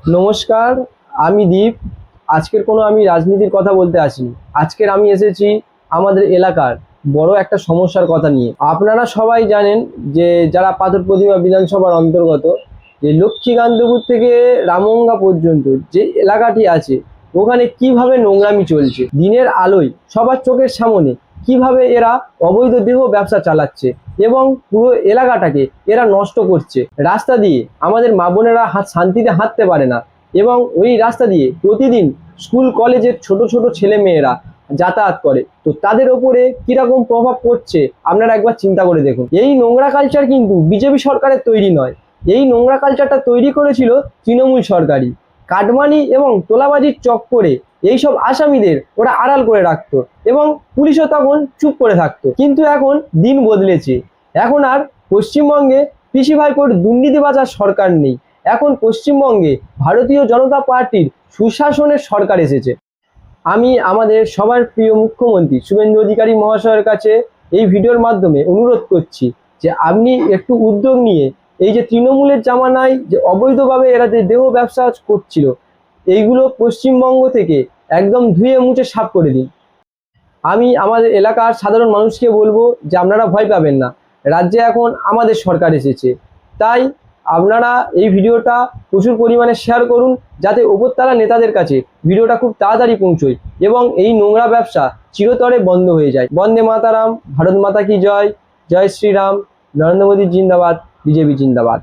নমস্কার, আমি দীপ। আজকের কোনো আমি রাজনীতির কথা বলতে আসিনি। আজকের আমি এসেছি আমাদের এলাকার বড় একটা সমস্যার কথা নিয়ে। আপনারা সবাই জানেন যে যারা পাথর প্রতিমা বিধানসভার অন্তর্গত, যে লক্ষ্মীকান্তপুর থেকে রামঙ্গা পর্যন্ত যে এলাকাটি আছে, ওখানে কিভাবে নোংরামি চলছে দিনের আলোয় সবার চোখের সামনে, কিভাবে এরা অবৈধ দেহ ব্যবসা চালাচ্ছে এবং পুরো এলাকাটাকে এরা নষ্ট করছে। রাস্তা দিয়ে আমাদের মা বোনেরা শান্তিতে হাঁটতে পারে না এবং ওই রাস্তা দিয়ে প্রতিদিন স্কুল কলেজের ছোট ছোট ছেলে মেয়েরা যাতায়াত করে। তো তাদের ওপরে কিরকম প্রভাব পড়ছে আপনারা একবার চিন্তা করে দেখুন। এই নোংরা কালচার কিন্তু বিজেপি সরকারের তৈরি নয়, এই নোংরা কালচারটা তৈরি করেছিল তৃণমূল সরকারই। কাটমানি এবং তোলাবাজির চক্করে এইসব আসামিদের ওরা আড়াল করে রাখতো এবং পুলিশও তখন চুপ করে থাকতো। কিন্তু এখন দিন বদলেছে, এখন আর পশ্চিমবঙ্গে পিসি ভাইপোর দুর্নীতি বাজার সরকার নেই। এখন পশ্চিমবঙ্গে ভারতীয় জনতা পার্টির সুশাসনের সরকার এসেছে। আমি আমাদের সবার প্রিয় মুখ্যমন্ত্রী শুভেন্দু অধিকারী মহাশয়ের কাছে এই ভিডিওর মাধ্যমে অনুরোধ করছি যে আপনি একটু উদ্যোগ নিয়ে এই যে তৃণমূলের জামানায় যে অবৈধভাবে এরা যে দেহ ব্যবসা করছিল, এইগুলো পশ্চিমবঙ্গ থেকে একদম ধুয়ে মুছে সাফ করে দিন। আমি আমাদের এলাকার সাধারণ মানুষকে বলবো যে আপনারা ভয় পাবেন না, রাজ্যে এখন আমাদের সরকার এসেছে। তাই আপনারা এই ভিডিওটা প্রচুর পরিমাণে শেয়ার করুন, যাতে ওপরতলা নেতাদের কাছে ভিডিওটা খুব তাড়াতাড়ি পৌঁছয় এবং এই নোংরা ব্যবসা চিরতরে বন্ধ হয়ে যায়। বন্দে মাতারাম, ভারত মাতা কি জয়, জয় শ্রীরাম, নরেন্দ্র মোদী জিন্দাবাদ, বিজেপি জিন্দাবাদ।